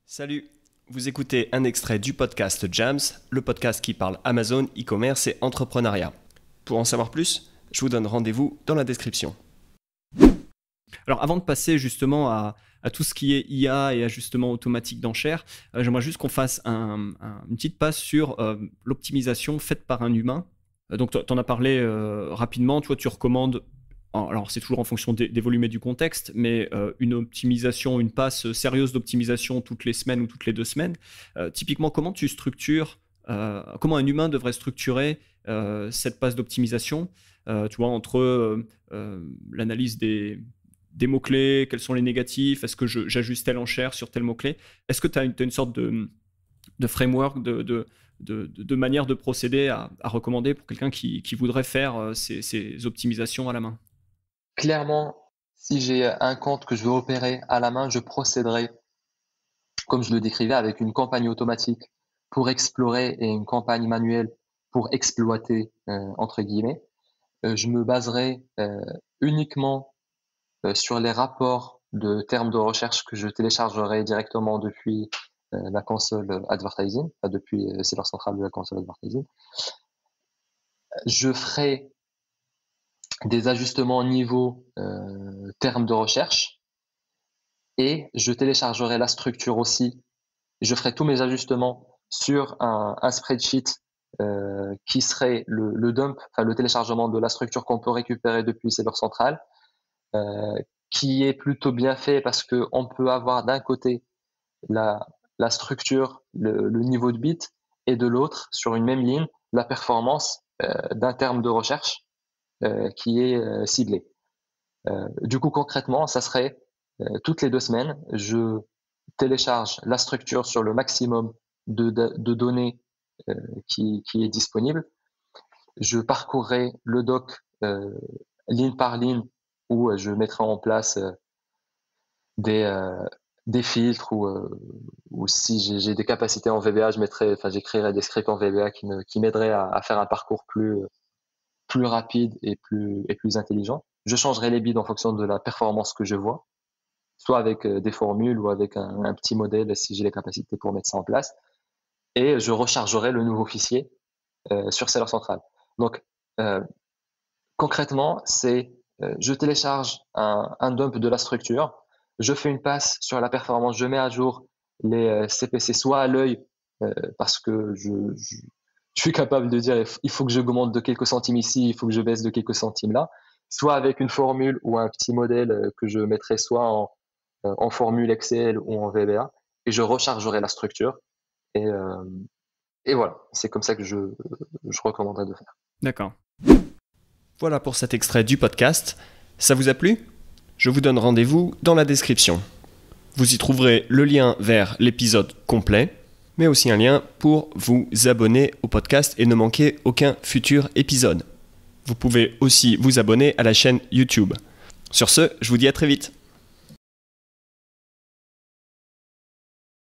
Salut, vous écoutez un extrait du podcast Jams, le podcast qui parle Amazon, e-commerce et entrepreneuriat. Pour en savoir plus, je vous donne rendez-vous dans la description. Alors avant de passer justement à tout ce qui est IA et ajustement automatique d'enchères, j'aimerais juste qu'on fasse une petite passe sur l'optimisation faite par un humain. Donc tu en as parlé rapidement, tu recommandes, alors c'est toujours en fonction des volumes et du contexte, mais une optimisation, une passe sérieuse d'optimisation toutes les semaines ou toutes les 2 semaines. Typiquement, comment tu structures, comment un humain devrait structurer cette passe d'optimisation, entre l'analyse des mots-clés, quels sont les négatifs, est-ce que j'ajuste telle enchère sur tel mot-clé? Est-ce que tu as une sorte de framework, de manière de procéder à recommander pour quelqu'un qui voudrait faire ces optimisations à la main? Clairement, si j'ai un compte que je veux opérer à la main, je procéderai, comme je le décrivais, avec une campagne automatique pour explorer et une campagne manuelle pour exploiter, entre guillemets. Je me baserai uniquement sur les rapports de termes de recherche que je téléchargerai directement depuis la console advertising, depuis le serveur central de la console advertising. Je ferai des ajustements au niveau termes de recherche et je téléchargerai la structure aussi. Je ferai tous mes ajustements sur un spreadsheet qui serait le dump, enfin le téléchargement de la structure qu'on peut récupérer depuis le serveur central, qui est plutôt bien fait parce qu'on peut avoir d'un côté la structure, le niveau de bits, et de l'autre, sur une même ligne, la performance d'un terme de recherche qui est ciblé. Du coup, concrètement, ça serait toutes les 2 semaines, je télécharge la structure sur le maximum de données qui est disponible. Je parcourrai le doc ligne par ligne où je mettrai en place des filtres ou si j'ai des capacités en VBA, j'écrirai des scripts en VBA qui m'aideraient à faire un parcours plus rapide et plus intelligent. Je changerai les bits en fonction de la performance que je vois, soit avec des formules ou avec un petit modèle si j'ai les capacités pour mettre ça en place. Et je rechargerai le nouveau fichier sur Seller Central. Donc, concrètement, je télécharge un dump de la structure, je fais une passe sur la performance, je mets à jour les CPC soit à l'œil, parce que je suis capable de dire il faut que j'augmente de quelques centimes ici, il faut que je baisse de quelques centimes là, soit avec une formule ou un petit modèle que je mettrai soit en formule Excel ou en VBA, et je rechargerai la structure. Et voilà, c'est comme ça que je recommanderais de faire. D'accord. Voilà pour cet extrait du podcast. Ça vous a plu ? Je vous donne rendez-vous dans la description. Vous y trouverez le lien vers l'épisode complet, mais aussi un lien pour vous abonner au podcast et ne manquer aucun futur épisode. Vous pouvez aussi vous abonner à la chaîne YouTube. Sur ce, je vous dis à très vite.